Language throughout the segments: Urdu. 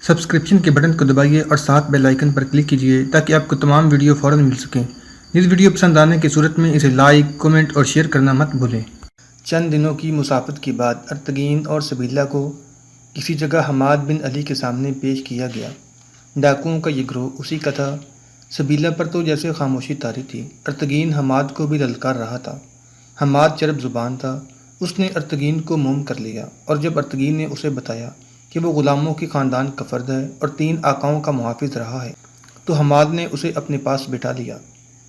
سبسکرپشن کے بٹن کو دبائیے اور ساتھ بیل آئیکن پر کلک کیجیے تاکہ آپ کو تمام ویڈیو فوراً مل سکیں۔ اس ویڈیو پسند آنے کی صورت میں اسے لائک، کمنٹ اور شیئر کرنا مت بھولیں۔ چند دنوں کی مسافت کے بعد ارطغرل اور سبیلہ کو کسی جگہ حماد بن علی کے سامنے پیش کیا گیا۔ ڈاکوؤں کا یہ گروہ اسی کا تھا۔ سبیلہ پر تو جیسے خاموشی طاری تھی، ارطغرل حماد کو بھی للکار رہا تھا۔ حماد چرب زبان تھا، اس نے ارطغرل کو موم کر لیا، اور جب ارطغرل نے اسے بتایا کہ وہ غلاموں کے خاندان کا فرد ہے اور 3 آقاؤں کا محافظ رہا ہے، تو حماد نے اسے اپنے پاس بٹھا لیا۔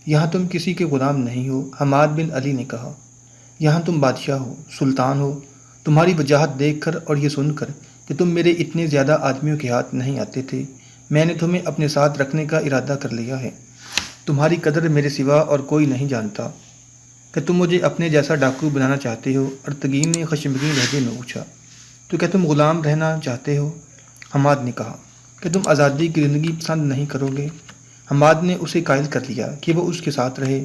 یہاں تم کسی کے غلام نہیں ہو، حماد بن علی نے کہا، یہاں تم بادشاہ ہو، سلطان ہو۔ تمہاری وجاہت دیکھ کر اور یہ سن کر کہ تم میرے اتنے زیادہ آدمیوں کے ہاتھ نہیں آتے تھے، میں نے تمہیں اپنے ساتھ رکھنے کا ارادہ کر لیا ہے۔ تمہاری قدر میرے سوا اور کوئی نہیں جانتا۔ کہ تم مجھے اپنے جیسا ڈاکو بنانا چاہتے ہو؟ ارطغرل نے خشمگین لہجے میں پوچھا۔ تو کیا تم غلام رہنا چاہتے ہو؟ حماد نے کہا۔ کہ تم آزادی کی زندگی پسند نہیں کرو گے؟ حماد نے اسے قائل کر لیا کہ وہ اس کے ساتھ رہے۔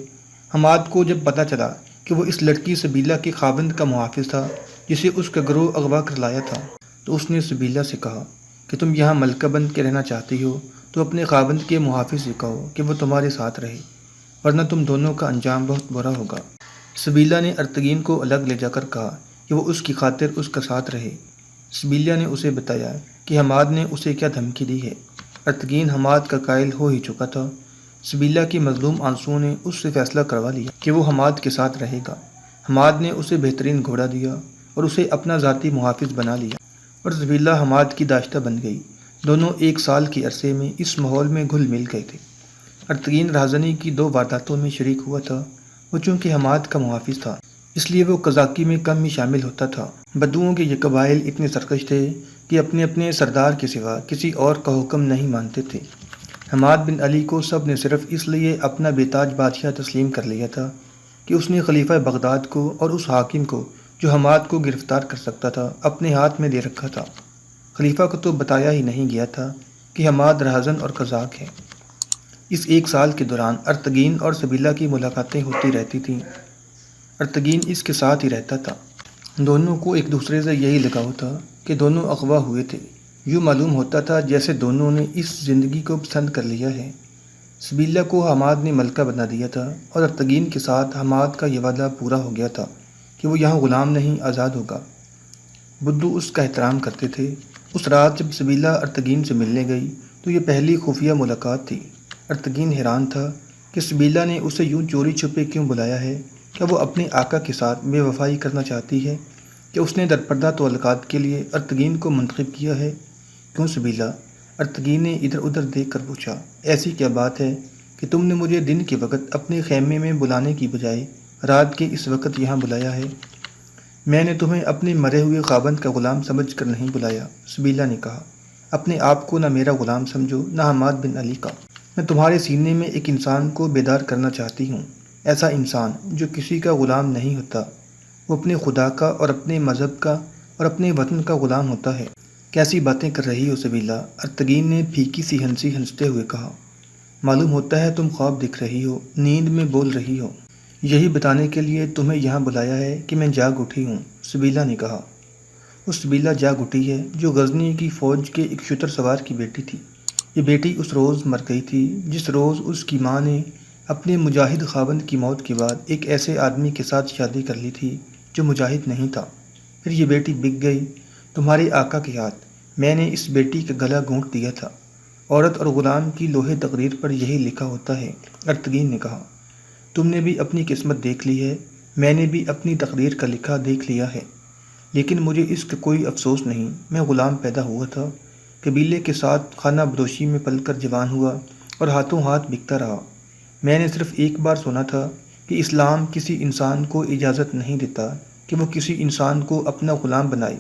حماد کو جب پتہ چلا کہ وہ اس لڑکی سبیلہ کے خاوند کا محافظ تھا جسے اس کا گروہ اغوا کر لایا تھا، تو اس نے سبیلہ سے کہا کہ تم یہاں ملکہ بن کے رہنا چاہتی ہو تو اپنے خاوند کے محافظ سے کہو کہ وہ تمہارے ساتھ رہے، ورنہ تم دونوں کا انجام بہت برا ہوگا۔ سبیلہ نے ارطغرل کو الگ لے جا کر کہا کہ وہ اس کی خاطر اس کا ساتھ رہے۔ سبیلہ نے اسے بتایا کہ حماد نے اسے کیا دھمکی دی ہے۔ ارطغرل حماد کا قائل ہو ہی چکا تھا۔ سبیلہ کی مظلوم آنسوؤں نے اس سے فیصلہ کروا لیا کہ وہ حماد کے ساتھ رہے گا۔ حماد نے اسے بہترین گھوڑا دیا اور اسے اپنا ذاتی محافظ بنا لیا، اور سبیلہ حماد کی داشتہ بن گئی۔ دونوں 1 سال کے عرصے میں اس ماحول میں گھل مل گئے تھے۔ ارطغرل رہزنی کی 2 وارداتوں میں شریک ہوا تھا۔ وہ چونکہ حماد کا محافظ تھا، اس لیے وہ قذاقی میں کم ہی شامل ہوتا تھا۔ بدوؤں کے یہ قبائل اتنے سرکش تھے کہ اپنے اپنے سردار کے سوا کسی اور کا حکم نہیں مانتے تھے۔ حماد بن علی کو سب نے صرف اس لیے اپنا بے تاج بادشاہ تسلیم کر لیا تھا کہ اس نے خلیفہ بغداد کو اور اس حاکم کو جو حماد کو گرفتار کر سکتا تھا اپنے ہاتھ میں دے رکھا تھا۔ خلیفہ کو تو بتایا ہی نہیں گیا تھا کہ حماد رہزن اور قذاق ہے۔ اس 1 سال کے دوران ارطغرل اور سبیلہ کی ملاقاتیں ہوتی رہتی تھیں۔ ارطغرل اس کے ساتھ ہی رہتا تھا۔ دونوں کو ایک دوسرے سے یہی لگاؤ تھا کہ دونوں اغوا ہوئے تھے۔ یوں معلوم ہوتا تھا جیسے دونوں نے اس زندگی کو پسند کر لیا ہے۔ سبیلہ کو حماد نے ملکہ بنا دیا تھا، اور ارطغرل کے ساتھ حماد کا یہ وعدہ پورا ہو گیا تھا کہ وہ یہاں غلام نہیں، آزاد ہوگا۔ بدو اس کا احترام کرتے تھے۔ اس رات جب سبیلہ ارطغرل سے ملنے گئی تو یہ پہلی خفیہ ملاقات تھی۔ ارطغرل حیران تھا کہ سبیلہ نے اسے یوں چوری چھپے کیوں بلایا ہے۔ کیا وہ اپنے آقا کے ساتھ بے وفائی کرنا چاہتی ہے کہ اس نے درپردہ تعلقات کے لیے ارطغرل کو منتخب کیا ہے؟ کیوں سبیلہ؟ ارطغرل نے ادھر ادھر دیکھ کر پوچھا۔ ایسی کیا بات ہے کہ تم نے مجھے دن کے وقت اپنے خیمے میں بلانے کی بجائے رات کے اس وقت یہاں بلایا ہے؟ میں نے تمہیں اپنے مرے ہوئے خاوند کا غلام سمجھ کر نہیں بلایا، سبیلہ نے کہا۔ اپنے آپ کو نہ میرا غلام سمجھو، نہ حماد بن علی کا۔ میں تمہارے سینے میں ایک انسان کو بیدار کرنا چاہتی ہوں، ایسا انسان جو کسی کا غلام نہیں ہوتا، وہ اپنے خدا کا اور اپنے مذہب کا اور اپنے وطن کا غلام ہوتا ہے۔ کیسی باتیں کر رہی ہو سبیلہ؟ ارطغرل نے پھیکی سی ہنسی ہنستے ہوئے کہا۔ معلوم ہوتا ہے تم خواب دیکھ رہی ہو، نیند میں بول رہی ہو۔ یہی بتانے کے لیے تمہیں یہاں بلایا ہے کہ میں جاگ اٹھی ہوں، سبیلہ نے کہا۔ وہ سبیلہ جاگ اٹھی ہے جو غزنی کی فوج کے ایک شتر سوار کی بیٹی تھی۔ یہ بیٹی اس روز مر گئی تھی جس روز اس کی ماں نے اپنے مجاہد خاوند کی موت کے بعد ایک ایسے آدمی کے ساتھ شادی کر لی تھی جو مجاہد نہیں تھا۔ پھر یہ بیٹی بک گئی تمہارے آقا کے ہاتھ۔ میں نے اس بیٹی کا گلا گھونٹ دیا تھا۔ عورت اور غلام کی لوہے تقریر پر یہی لکھا ہوتا ہے، ارطغرل نے کہا۔ تم نے بھی اپنی قسمت دیکھ لی ہے، میں نے بھی اپنی تقریر کا لکھا دیکھ لیا ہے، لیکن مجھے اس کا کوئی افسوس نہیں۔ میں غلام پیدا ہوا تھا، قبیلے کے ساتھ خانہ بدوشی میں پل کر جوان ہوا اور ہاتھوں ہاتھ بکتا رہا۔ میں نے صرف ایک بار سنا تھا کہ اسلام کسی انسان کو اجازت نہیں دیتا کہ وہ کسی انسان کو اپنا غلام بنائے۔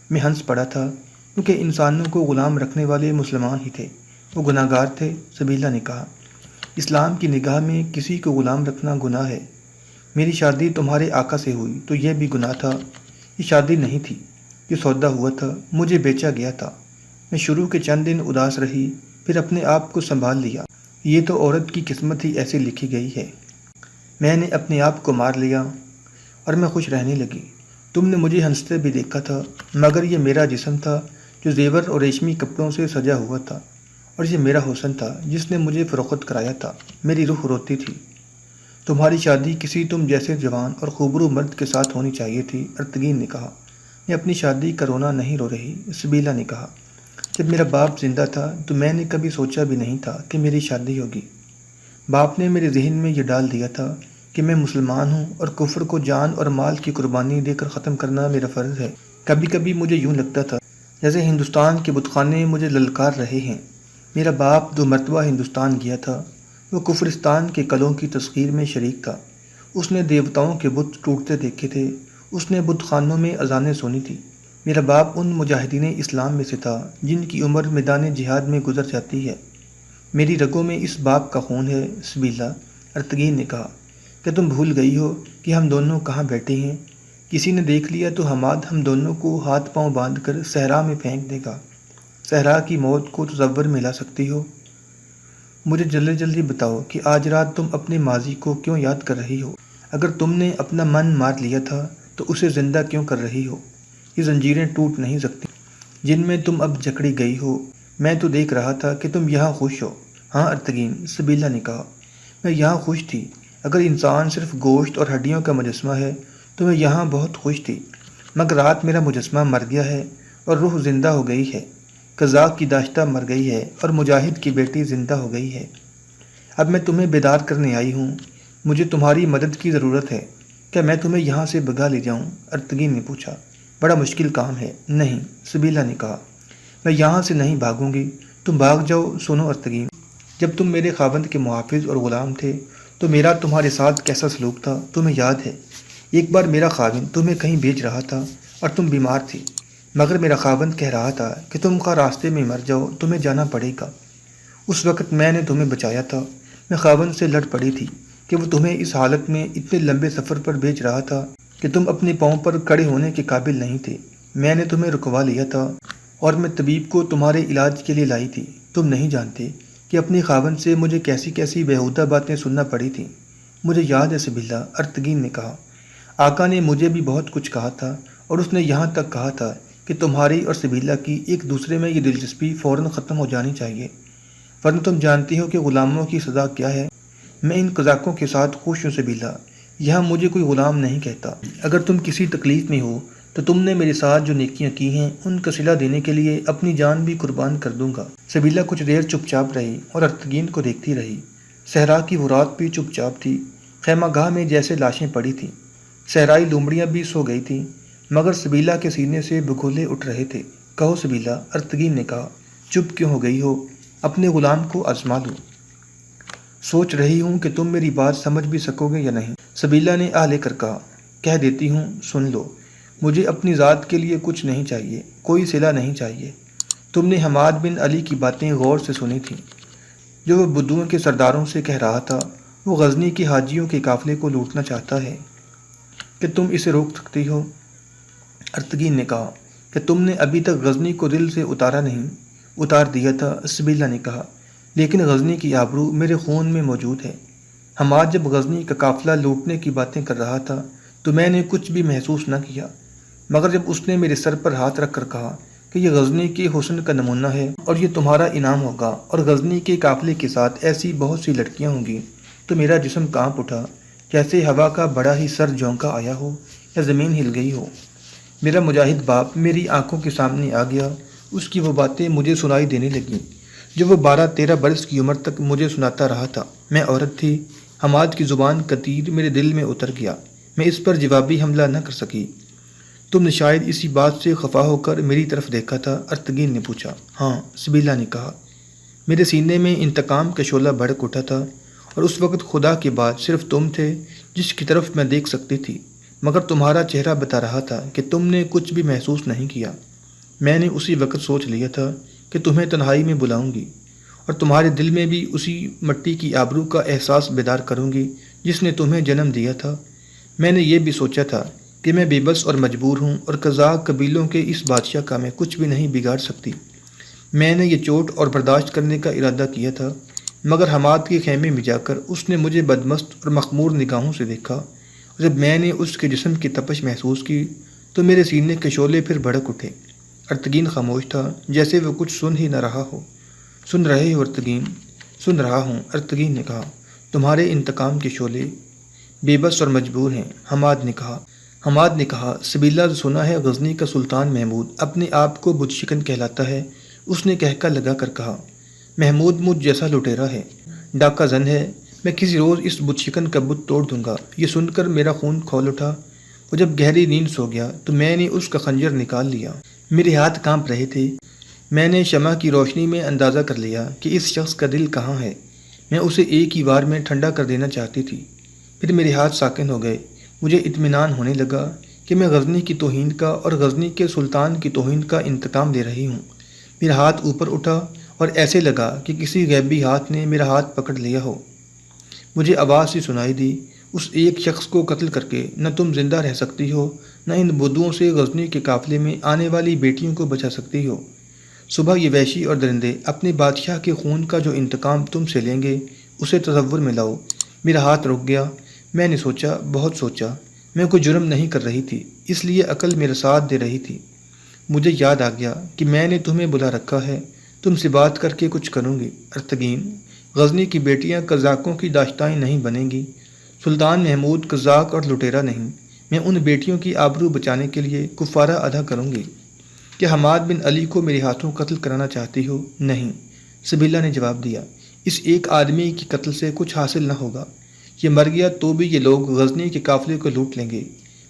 میں ہنس پڑا تھا کیونکہ انسانوں کو غلام رکھنے والے مسلمان ہی تھے، وہ گناہ گار تھے، سبیلہ نے کہا۔ اسلام کی نگاہ میں کسی کو غلام رکھنا گناہ ہے۔ میری شادی تمہارے آقا سے ہوئی تو یہ بھی گناہ تھا۔ یہ شادی نہیں تھی، یہ سودا ہوا تھا، مجھے بیچا گیا تھا۔ میں شروع کے چند دن اداس رہی، پھر اپنے آپ کو سنبھال لیا۔ یہ تو عورت کی قسمت ہی ایسی لکھی گئی ہے۔ میں نے اپنے آپ کو مار لیا اور میں خوش رہنے لگی۔ تم نے مجھے ہنستے بھی دیکھا تھا، مگر یہ میرا جسم تھا جو زیور اور ریشمی کپڑوں سے سجا ہوا تھا، اور یہ میرا حسن تھا جس نے مجھے فروخت کرایا تھا۔ میری روح روتی تھی۔ تمہاری شادی کسی تم جیسے جوان اور خوبرو مرد کے ساتھ ہونی چاہیے تھی، ارطغرل نے کہا۔ میں اپنی شادی کا رونا نہیں رو رہی، سبیلہ نے کہا۔ جب میرا باپ زندہ تھا تو میں نے کبھی سوچا بھی نہیں تھا کہ میری شادی ہوگی۔ باپ نے میرے ذہن میں یہ ڈال دیا تھا کہ میں مسلمان ہوں اور کفر کو جان اور مال کی قربانی دے کر ختم کرنا میرا فرض ہے۔ کبھی کبھی مجھے یوں لگتا تھا جیسے ہندوستان کے بت خانے مجھے للکار رہے ہیں۔ میرا باپ 2 مرتبہ ہندوستان گیا تھا۔ وہ کفرستان کے قلعوں کی تسخیر میں شریک تھا۔ اس نے دیوتاؤں کے بت ٹوٹتے دیکھے تھے۔ اس نے بت خانوں میں اذانیں سنی تھی۔ میرا باپ ان مجاہدین اسلام میں سے تھا جن کی عمر میدان جہاد میں گزر جاتی ہے۔ میری رگوں میں اس باپ کا خون ہے، سبیلہ، ارطغرل نے کہا۔ کیا تم بھول گئی ہو کہ ہم دونوں کہاں بیٹھے ہیں؟ کسی نے دیکھ لیا تو حماد ہم دونوں کو ہاتھ پاؤں باندھ کر صحرا میں پھینک دے گا۔ صحرا کی موت کو تصور میں لا سکتی ہو؟ مجھے جلدی جلدی بتاؤ کہ آج رات تم اپنے ماضی کو کیوں یاد کر رہی ہو؟ اگر تم نے اپنا من مار لیا تھا تو اسے زندہ کیوں کر رہی ہو؟ یہ زنجیریں ٹوٹ نہیں سکتی جن میں تم اب جکڑی گئی ہو۔ میں تو دیکھ رہا تھا کہ تم یہاں خوش ہو۔ ہاں ارطغرل، سبیلہ نے کہا، میں یہاں خوش تھی۔ اگر انسان صرف گوشت اور ہڈیوں کا مجسمہ ہے تو میں یہاں بہت خوش تھی، مگر رات میرا مجسمہ مر گیا ہے اور روح زندہ ہو گئی ہے۔ قزاق کی داشتہ مر گئی ہے اور مجاہد کی بیٹی زندہ ہو گئی ہے۔ اب میں تمہیں بیدار کرنے آئی ہوں۔ مجھے تمہاری مدد کی ضرورت ہے۔ کیا میں تمہیں یہاں سے بھگا لے جاؤں؟ ارطغرل نے پوچھا۔ بڑا مشکل کام ہے۔ نہیں، سبیلہ نے کہا، میں یہاں سے نہیں بھاگوں گی۔ تم بھاگ جاؤ۔ سنو ارطغرل، جب تم میرے خاوند کے محافظ اور غلام تھے تو میرا تمہارے ساتھ کیسا سلوک تھا تمہیں یاد ہے؟ ایک بار میرا خاوند تمہیں کہیں بھیج رہا تھا اور تم بیمار تھی، مگر میرا خاوند کہہ رہا تھا کہ تم کا راستے میں مر جاؤ، تمہیں جانا پڑے گا۔ اس وقت میں نے تمہیں بچایا تھا۔ میں خاوند سے لڑ پڑی تھی کہ وہ تمہیں اس حالت میں اتنے لمبے سفر پر بھیج رہا تھا کہ تم اپنے پاؤں پر کھڑے ہونے کے قابل نہیں تھے۔ میں نے تمہیں رکوا لیا تھا اور میں طبیب کو تمہارے علاج کے لیے لائی تھی۔ تم نہیں جانتے کہ اپنے خاوند سے مجھے کیسی کیسی بیہودہ باتیں سننا پڑی تھیں۔ مجھے یاد ہے سبیلہ، ارطغرل نے کہا۔ آقا نے مجھے بھی بہت کچھ کہا تھا اور اس نے یہاں تک کہا تھا کہ تمہاری اور سبیلہ کی ایک دوسرے میں یہ دلچسپی فوراً ختم ہو جانی چاہیے، ورنہ تم جانتی ہو کہ غلاموں کی سزا کیا ہے۔ میں ان قزاقوں کے ساتھ خوش ہوں سبیلہ، یہاں مجھے کوئی غلام نہیں کہتا۔ اگر تم کسی تکلیف میں ہو تو تم نے میرے ساتھ جو نیکیاں کی ہیں ان کا صلہ دینے کے لیے اپنی جان بھی قربان کر دوں گا۔ سبیلہ کچھ دیر چپ چاپ رہی اور ارطغرل کو دیکھتی رہی۔ صحرا کی وہ رات بھی چپ چاپ تھی۔ خیمہ گاہ میں جیسے لاشیں پڑی تھیں۔ صحرائی لومڑیاں بھی سو گئی تھیں، مگر سبیلہ کے سینے سے بگولے اٹھ رہے تھے۔ کہو سبیلہ، ارطغرل نے کہا، چپ کیوں ہو گئی ہو؟ اپنے غلام کو آزما لو۔ سوچ رہی ہوں کہ تم میری بات سمجھ بھی سکو گے یا نہیں، سبیلہ نے آہ لے کر کہا۔ کہہ دیتی ہوں، سن لو، مجھے اپنی ذات کے لیے کچھ نہیں چاہیے، کوئی صلہ نہیں چاہیے۔ تم نے حماد بن علی کی باتیں غور سے سنی تھیں، جو وہ بدوؤں کے سرداروں سے کہہ رہا تھا۔ وہ غزنی کے حاجیوں کے قافلے کو لوٹنا چاہتا ہے۔ کہ تم اسے روک سکتی ہو؟ ارطغرل نے کہا کہ تم نے ابھی تک غزنی کو دل سے اتارا نہیں۔ اتار دیا تھا، سبیلہ نے کہا، لیکن غزنی کی آبرو میرے خون میں موجود ہے۔ حماد جب غزنی کا قافلہ لوٹنے کی باتیں کر رہا تھا تو میں نے کچھ بھی محسوس نہ کیا، مگر جب اس نے میرے سر پر ہاتھ رکھ کر کہا کہ یہ غزنی کے حسن کا نمونہ ہے اور یہ تمہارا انعام ہوگا اور غزنی کے قافلے کے ساتھ ایسی بہت سی لڑکیاں ہوں گی، تو میرا جسم کانپ اٹھا، جیسے ہوا کا بڑا ہی سر جھونکا آیا ہو یا زمین ہل گئی ہو۔ میرا مجاہد باپ میری آنکھوں کے سامنے آ گیا۔ اس کی وہ باتیں مجھے سنائی دینے لگیں جو وہ 12-13 برس کی عمر تک مجھے سناتا رہا تھا۔ میں عورت تھی۔ حماد کی زبان کا تیر میرے دل میں اتر گیا۔ میں اس پر جوابی حملہ نہ کر سکی۔ تم نے شاید اسی بات سے خفا ہو کر میری طرف دیکھا تھا، ارطغرل نے پوچھا۔ ہاں، سبیلہ نے کہا۔ میرے سینے میں انتقام کا شعلہ بھڑک اٹھا تھا اور اس وقت خدا کے بعد صرف تم تھے جس کی طرف میں دیکھ سکتی تھی، مگر تمہارا چہرہ بتا رہا تھا کہ تم نے کچھ بھی محسوس نہیں کیا۔ میں نے اسی وقت سوچ لیا تھا کہ تمہیں تنہائی میں بلاؤں گی اور تمہارے دل میں بھی اسی مٹی کی آبرو کا احساس بیدار کروں گی جس نے تمہیں جنم دیا تھا۔ میں نے یہ بھی سوچا تھا کہ میں بے بس اور مجبور ہوں اور قزاق قبیلوں کے اس بادشاہ کا میں کچھ بھی نہیں بگاڑ سکتی۔ میں نے یہ چوٹ اور برداشت کرنے کا ارادہ کیا تھا، مگر حماد کے خیمے میں جا کر اس نے مجھے بدمست اور مخمور نگاہوں سے دیکھا، اور جب میں نے اس کے جسم کی تپش محسوس کی تو میرے سینے کے شعلے پھر بھڑک اٹھے۔ ارتگین خاموش تھا، جیسے وہ کچھ سن ہی نہ رہا ہو۔ سن رہے ہو ارتگین؟ سن رہا ہوں، ارتگین نے کہا۔ تمہارے انتقام کے شعلے بے بس اور مجبور ہیں، حماد نے کہا۔ سبیلہ، سنا ہے غزنی کا سلطان محمود اپنے آپ کو بت شکن کہلاتا ہے؟ اس نے کہکا لگا کر کہا۔ محمود مجھ جیسا لٹیرا ہے، ڈاکہ زن ہے، میں کسی روز اس بت شکن کا بت توڑ دوں گا۔ یہ سن کر میرا خون کھول اٹھا۔ وہ جب گہری نیند سو گیا تو میں نے اس کا خنجر نکال لیا۔ میرے ہاتھ کانپ رہے تھے۔ میں نے شمع کی روشنی میں اندازہ کر لیا کہ اس شخص کا دل کہاں ہے۔ میں اسے ایک ہی وار میں ٹھنڈا کر دینا چاہتی تھی۔ پھر میرے ہاتھ ساکن ہو گئے۔ مجھے اطمینان ہونے لگا کہ میں غزنی کی توہین کا اور غزنی کے سلطان کی توہین کا انتقام لے رہی ہوں۔ میرا ہاتھ اوپر اٹھا اور ایسے لگا کہ کسی غیبی ہاتھ نے میرا ہاتھ پکڑ لیا ہو۔ مجھے آواز سی سنائی دی، اس ایک شخص کو قتل کر کے نہ تم زندہ رہ سکتی ہو، نہ ان بدوؤں سے غزنی کے قافلے میں آنے والی بیٹیوں کو بچا سکتی ہو۔ صبح یہ وحشی اور درندے اپنے بادشاہ کے خون کا جو انتقام تم سے لیں گے، اسے تصور میں لاؤ۔ میرا ہاتھ رک گیا۔ میں نے سوچا، بہت سوچا۔ میں کوئی جرم نہیں کر رہی تھی، اس لیے عقل میرا ساتھ دے رہی تھی۔ مجھے یاد آ گیا کہ میں نے تمہیں بلا رکھا ہے، تم سے بات کر کے کچھ کروں گی۔ ارتگین، غزنی کی بیٹیاں قزاقوں کی داشتائیں نہیں بنیں گی۔ سلطان محمود قزاق اور لٹیرا نہیں۔ میں ان بیٹیوں کی آبرو بچانے کے لیے کفارہ ادا کروں گی۔ کیا حماد بن علی کو میرے ہاتھوں قتل کرانا چاہتی ہو؟ نہیں، سبیلہ نے جواب دیا۔ اس ایک آدمی کی قتل سے کچھ حاصل نہ ہوگا۔ یہ مر گیا تو بھی یہ لوگ غزنی کے قافلے کو لوٹ لیں گے۔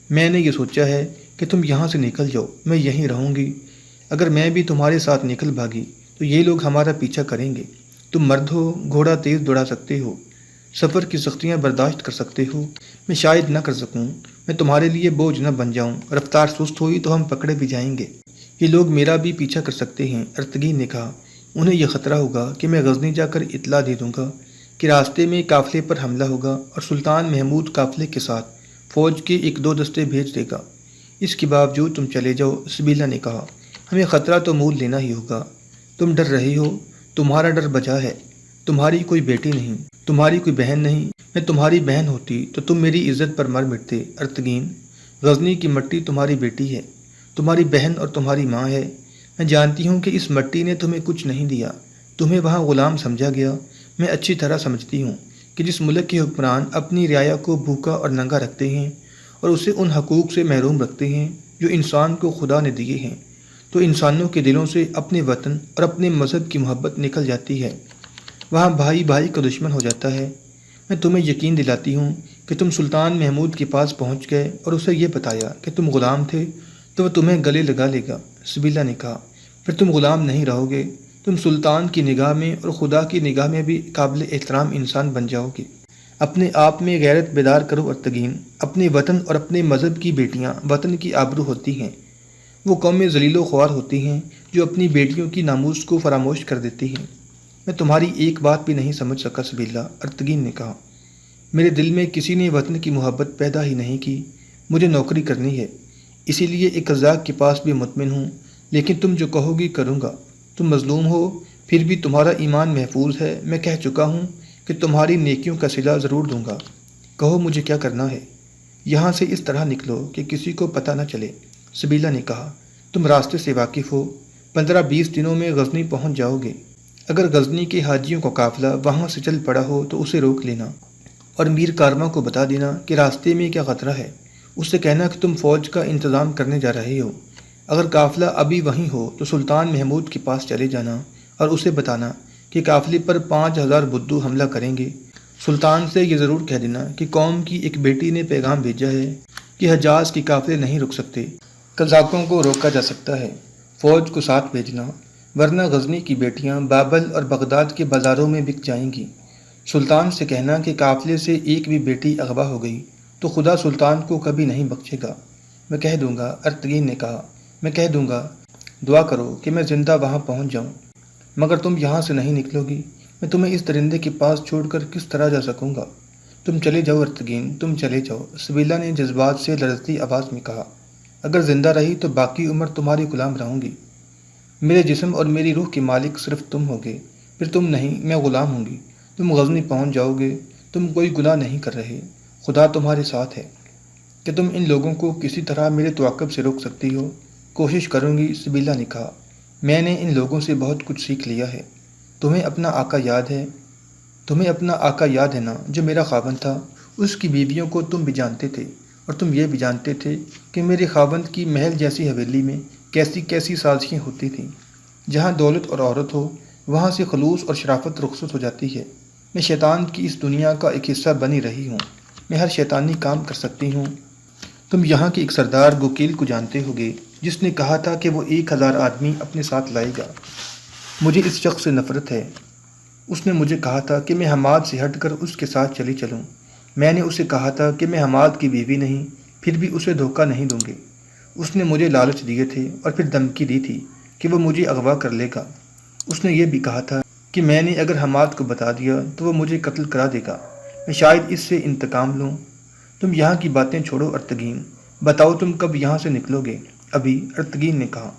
میں نے یہ سوچا ہے کہ تم یہاں سے نکل جاؤ، میں یہیں رہوں گی۔ اگر میں بھی تمہارے ساتھ نکل بھاگی تو یہ لوگ ہمارا پیچھا کریں گے۔ تم مرد ہو، گھوڑا تیز دوڑا سکتے ہو، سفر کی سختیاں برداشت کر سکتے ہو۔ میں شاید نہ کر سکوں، میں تمہارے لیے بوجھ نہ بن جاؤں۔ رفتار سست ہوئی تو ہم پکڑے بھی جائیں گے۔ یہ لوگ میرا بھی پیچھا کر سکتے ہیں، ارتگین نے کہا۔ انہیں یہ خطرہ ہوگا کہ میں غزنی جا کر اطلاع دے دوں گا کہ راستے میں قافلے پر حملہ ہوگا اور سلطان محمود قافلے کے ساتھ فوج کے 1-2 دستے بھیج دے گا۔ اس کے باوجود تم چلے جاؤ، سبیلہ نے کہا۔ ہمیں خطرہ تو مول لینا ہی ہوگا۔ تم ڈر رہی ہو، تمہارا ڈر بجا ہے۔ تمہاری کوئی بیٹی نہیں، تمہاری کوئی بہن نہیں۔ میں تمہاری بہن ہوتی تو تم میری عزت پر مر مٹتے۔ ارتگین، غزنی کی مٹی تمہاری بیٹی ہے، تمہاری بہن اور تمہاری ماں ہے۔ میں جانتی ہوں کہ اس مٹی نے تمہیں کچھ نہیں دیا، تمہیں وہاں غلام سمجھا گیا۔ میں اچھی طرح سمجھتی ہوں کہ جس ملک کے حکمران اپنی رعایا کو بھوکا اور ننگا رکھتے ہیں اور اسے ان حقوق سے محروم رکھتے ہیں جو انسان کو خدا نے دیے ہیں، تو انسانوں کے دلوں سے اپنے وطن اور اپنے مذہب کی محبت نکل جاتی ہے۔ وہاں بھائی بھائی کا دشمن ہو جاتا ہے۔ میں تمہیں یقین دلاتی ہوں کہ تم سلطان محمود کے پاس پہنچ گئے اور اسے یہ بتایا کہ تم غلام تھے تو وہ تمہیں گلے لگا لے گا۔ سبیلہ نے کہا۔ پھر تم غلام نہیں رہو گے، تم سلطان کی نگاہ میں اور خدا کی نگاہ میں بھی قابل احترام انسان بن جاؤ گے۔ اپنے آپ میں غیرت بیدار کرو ارتگین۔ اپنے وطن اور اپنے مذہب کی بیٹیاں وطن کی آبرو ہوتی ہیں۔ وہ قومیں ذلیل و خوار ہوتی ہیں جو اپنی بیٹیوں کی ناموس کو فراموش کر دیتی ہیں۔ میں تمہاری ایک بات بھی نہیں سمجھ سکا سبیلہ، ارتگین نے کہا۔ میرے دل میں کسی نے وطن کی محبت پیدا ہی نہیں کی۔ مجھے نوکری کرنی ہے، اسی لیے ایک قزاق کے پاس بھی مطمئن ہوں، لیکن تم جو کہو گی کروں گا۔ تم مظلوم ہو، پھر بھی تمہارا ایمان محفوظ ہے۔ میں کہہ چکا ہوں کہ تمہاری نیکیوں کا صلہ ضرور دوں گا۔ کہو مجھے کیا کرنا ہے؟ یہاں سے اس طرح نکلو کہ کسی کو پتہ نہ چلے، سبیلہ نے کہا۔ تم راستے سے واقف ہو، 15-20 دنوں میں غزنی پہنچ جاؤ گے۔ اگر غزنی کے حاجیوں کا قافلہ وہاں سے چل پڑا ہو تو اسے روک لینا اور میر کارواں کو بتا دینا کہ راستے میں کیا خطرہ ہے۔ اس سے کہنا کہ تم فوج کا انتظام کرنے جا رہے ہو۔ اگر قافلہ ابھی وہیں ہو تو سلطان محمود کے پاس چلے جانا اور اسے بتانا کہ قافلے پر 5000 بدو حملہ کریں گے۔ سلطان سے یہ ضرور کہہ دینا کہ قوم کی ایک بیٹی نے پیغام بھیجا ہے کہ حجاز کے قافلے نہیں رک سکتے، قزاقوں کو روکا جا سکتا ہے۔ فوج کو ساتھ بھیجنا، ورنہ غزنی کی بیٹیاں بابل اور بغداد کے بازاروں میں بک جائیں گی۔ سلطان سے کہنا کہ قافلے سے ایک بھی بیٹی اغوا ہو گئی تو خدا سلطان کو کبھی نہیں بخشے گا۔ میں کہہ دوں گا، ارتگین نے کہا۔ میں کہہ دوں گا، دعا کرو کہ میں زندہ وہاں پہنچ جاؤں۔ مگر تم یہاں سے نہیں نکلو گی۔ میں تمہیں اس درندے کے پاس چھوڑ کر کس طرح جا سکوں گا؟ تم چلے جاؤ ارتگین، تم چلے جاؤ، سبیلہ نے جذبات سے لرزتی آواز میں کہا۔ اگر زندہ رہی تو باقی عمر تمہاری غلام رہوں گی۔ میرے جسم اور میری روح کے مالک صرف تم ہوگے، پھر تم نہیں، میں غلام ہوں گی۔ تم غزنی پہنچ جاؤ گے، تم کوئی گناہ نہیں کر رہے، خدا تمہارے ساتھ ہے۔ کہ تم ان لوگوں کو کسی طرح میرے تعاقب سے روک سکتی ہو؟ کوشش کروں گی، سبیلہ نے کہا۔ میں نے ان لوگوں سے بہت کچھ سیکھ لیا ہے۔ تمہیں اپنا آقا یاد ہے؟ تمہیں اپنا آقا یاد ہے نا، جو میرا خاوند تھا؟ اس کی بیویوں کو تم بھی جانتے تھے، اور تم یہ بھی جانتے تھے کہ میرے خاوند کی محل جیسی حویلی میں کیسی کیسی سازشیں ہوتی تھیں۔ جہاں دولت اور عورت ہو، وہاں سے خلوص اور شرافت رخصت ہو جاتی ہے۔ میں شیطان کی اس دنیا کا ایک حصہ بنی رہی ہوں، میں ہر شیطانی کام کر سکتی ہوں۔ تم یہاں کے ایک سردار گوکیل کو جانتے ہوگے، جس نے کہا تھا کہ وہ 1000 آدمی اپنے ساتھ لائے گا۔ مجھے اس شخص سے نفرت ہے۔ اس نے مجھے کہا تھا کہ میں حماد سے ہٹ کر اس کے ساتھ چلی چلوں۔ میں نے اسے کہا تھا کہ میں حماد کی بیوی نہیں، پھر بھی اسے دھوکہ نہیں دوں گی۔ اس نے مجھے لالچ دیے تھے اور پھر دھمکی دی تھی کہ وہ مجھے اغوا کر لے گا۔ اس نے یہ بھی کہا تھا کہ میں نے اگر حماد کو بتا دیا تو وہ مجھے قتل کرا دے گا۔ میں شاید اس سے انتقام لوں۔ تم یہاں کی باتیں چھوڑو ارتگین، بتاؤ تم کب یہاں سے نکلو گے؟ ابھی، ارتگین نے کہا۔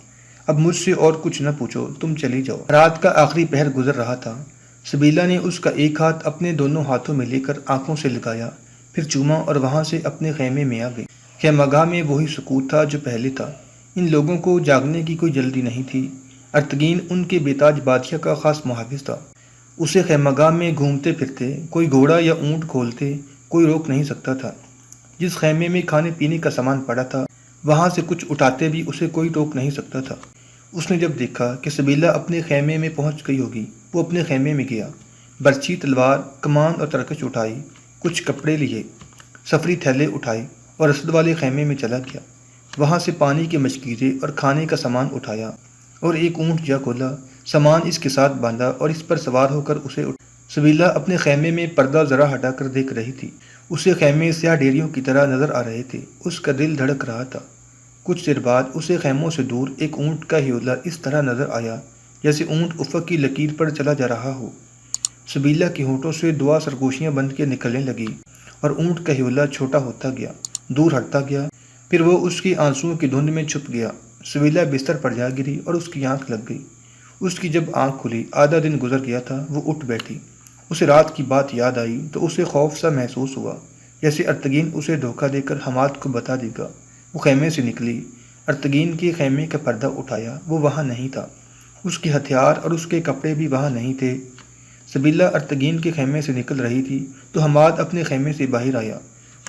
اب مجھ سے اور کچھ نہ پوچھو، تم چلی جاؤ۔ رات کا آخری پہر گزر رہا تھا۔ سبیلہ نے اس کا ایک ہاتھ اپنے دونوں ہاتھوں میں لے کر آنکھوں سے لگایا، پھر چوما اور وہاں سے اپنے خیمے میں آ گئی۔ خیمہ گاہ میں وہی سکوت تھا جو پہلے تھا۔ ان لوگوں کو جاگنے کی کوئی جلدی نہیں تھی۔ ارتگین ان کے بے تاج بادشاہ کا خاص محافظ تھا۔ اسے خیمہ گاہ میں گھومتے پھرتے کوئی گھوڑا یا اونٹ کھولتے کوئی روک نہیں سکتا تھا۔ جس خیمے میں کھانے پینے کا سامان پڑا تھا، وہاں سے کچھ اٹھاتے بھی اسے کوئی روک نہیں سکتا تھا۔ اس نے جب دیکھا کہ سبیلہ اپنے خیمے میں پہنچ گئی ہوگی، وہ اپنے خیمے میں گیا، برچھی، تلوار، کمان اور ترکش اٹھائی، کچھ کپڑے لیے، سفری تھیلے اٹھائے اور اسد والے خیمے میں چلا گیا۔ وہاں سے پانی کے مشکیزیں اور کھانے کا سامان اٹھایا اور ایک اونٹ جا کھولا، سامان اس کے ساتھ باندھا اور اس پر سوار ہو کر اسے سبیلہ اپنے خیمے میں پردہ ذرا ہٹا کر دیکھ رہی تھی۔ اسے خیمے سیاہ ڈیریوں کی طرح نظر آ رہے تھے۔ اس کا دل دھڑک رہا تھا۔ کچھ دیر بعد اسے خیموں سے دور ایک اونٹ کا ہیولہ اس طرح نظر آیا جیسے اونٹ افق کی لکیر پر چلا جا رہا ہو۔ سبیلہ کے ہونٹوں سے دعا سرگوشیاں بند کے نکلنے لگی اور اونٹ کا ہیولہ چھوٹا ہوتا گیا، دور ہٹتا گیا، پھر وہ اس کی آنسوؤں کی دھند میں چھپ گیا۔ سبیلہ بستر پر جا گری اور اس کی آنکھ لگ گئی۔ اس کی جب آنکھ کھلی، آدھا دن گزر گیا تھا، وہ اٹھ بیٹھی۔ اسے رات کی بات یاد آئی تو اسے خوف سا محسوس ہوا، جیسے ارتگین اسے دھوکہ دے کر حماد کو بتا دے گا۔ وہ خیمے سے نکلی، ارتگین کے خیمے کا پردہ اٹھایا، وہ وہاں نہیں تھا۔ اس کے ہتھیار اور اس کے کپڑے بھی وہاں نہیں تھے۔ سبیلہ ارتگین کے خیمے سے نکل رہی تھی تو حماد اپنے خیمے سے باہر آیا۔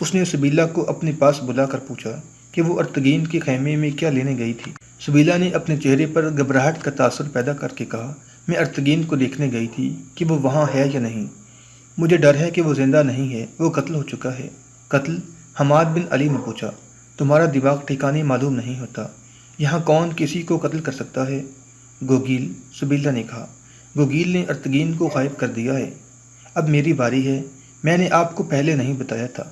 اس نے سبیلہ کو اپنے پاس بلا کر پوچھا کہ وہ ارتگین کے خیمے میں کیا لینے گئی تھی۔ سبیلہ نے اپنے چہرے پر گھبراہٹ کا تاثر پیدا کر کے کہا، میں ارتگین کو دیکھنے گئی تھی کہ وہ وہاں ہے یا نہیں۔ مجھے ڈر ہے کہ وہ زندہ نہیں ہے، وہ قتل ہو چکا ہے۔ قتل؟ حماد بن علی نے پوچھا۔ تمہارا دماغ ٹھکانے معلوم نہیں ہوتا۔ یہاں کون کسی کو قتل کر سکتا ہے؟ گوگیل، سبیلہ نے کہا۔ گوگیل نے ارتگین کو غائب کر دیا ہے۔ اب میری باری ہے۔ میں نے آپ کو پہلے نہیں بتایا تھا۔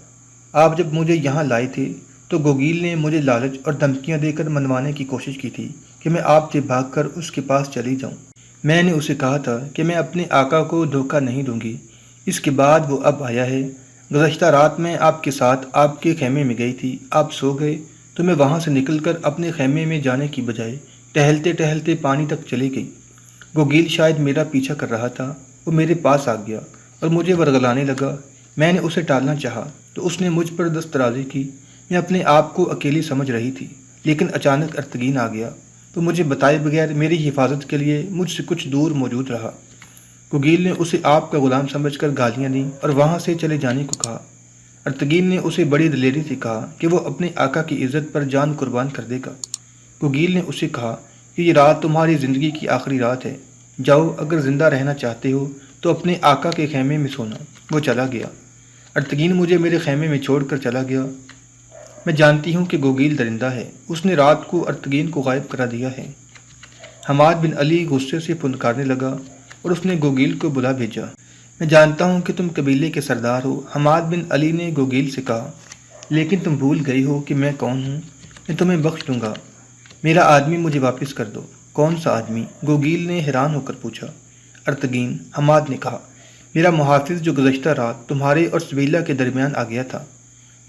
آپ جب مجھے یہاں لائے تھے تو گوگیل نے مجھے لالچ اور دھمکیاں دے کر منوانے کی کوشش کی تھی کہ میں آپ سے بھاگ کر اس کے پاس چلی جاؤں۔ میں نے اسے کہا تھا کہ میں اپنے آقا کو دھوکہ نہیں دوں گی۔ اس کے بعد وہ اب آیا ہے۔ گزشتہ رات میں آپ کے ساتھ آپ کے خیمے میں گئی تھی، آپ سو گئے تو میں وہاں سے نکل کر اپنے خیمے میں جانے کی بجائے ٹہلتے ٹہلتے پانی تک چلی گئی۔ گوگیل شاید میرا پیچھا کر رہا تھا، وہ میرے پاس آ گیا اور مجھے ورغلانے لگا۔ میں نے اسے ٹالنا چاہا تو اس نے مجھ پر دست درازی کی۔ میں اپنے آپ کو اکیلی سمجھ رہی تھی، لیکن اچانک ارتگین آ گیا تو مجھے بتائے بغیر میری حفاظت کے لیے مجھ سے کچھ دور موجود رہا۔ گوگیل نے اسے آپ کا غلام سمجھ کر گالیاں دیں اور وہاں سے چلے جانے کو کہا۔ ارتگین نے اسے بڑی دلیری سے کہا کہ وہ اپنے آقا کی عزت پر جان قربان کر دے گا۔ گوگیل نے اسے کہا کہ یہ رات تمہاری زندگی کی آخری رات ہے، جاؤ، اگر زندہ رہنا چاہتے ہو تو اپنے آقا کے خیمے میں سونا۔ وہ چلا گیا۔ ارتگین مجھے میرے خیمے میں چھوڑ کر چلا گیا۔ میں جانتی ہوں کہ گوگیل درندہ ہے، اس نے رات کو ارتگین کو غائب کرا دیا ہے۔ حماد بن علی غصے سے پھنکارنے لگا اور اس نے گوگیل کو بلا بھیجا۔ میں جانتا ہوں کہ تم قبیلے کے سردار ہو، حماد بن علی نے گوگیل سے کہا، لیکن تم بھول گئی ہو کہ میں کون ہوں۔ میں تمہیں بخش دوں گا، میرا آدمی مجھے واپس کر دو۔ کون سا آدمی؟ گوگیل نے حیران ہو کر پوچھا۔ ارتگین، حماد نے کہا، میرا محافظ جو گزشتہ رات تمہارے اور سبیلہ کے درمیان آ گیا تھا۔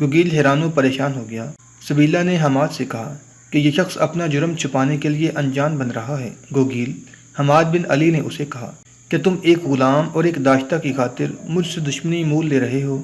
گوگیل حیران و پریشان ہو گیا۔ سبیلہ نے حماد سے کہا کہ یہ شخص اپنا جرم چھپانے کے لیے انجان بن رہا ہے۔ گوگیل، حماد بن علی نے اسے کہا کہ تم ایک غلام اور ایک داشتہ کی خاطر مجھ سے دشمنی مول لے رہے ہو۔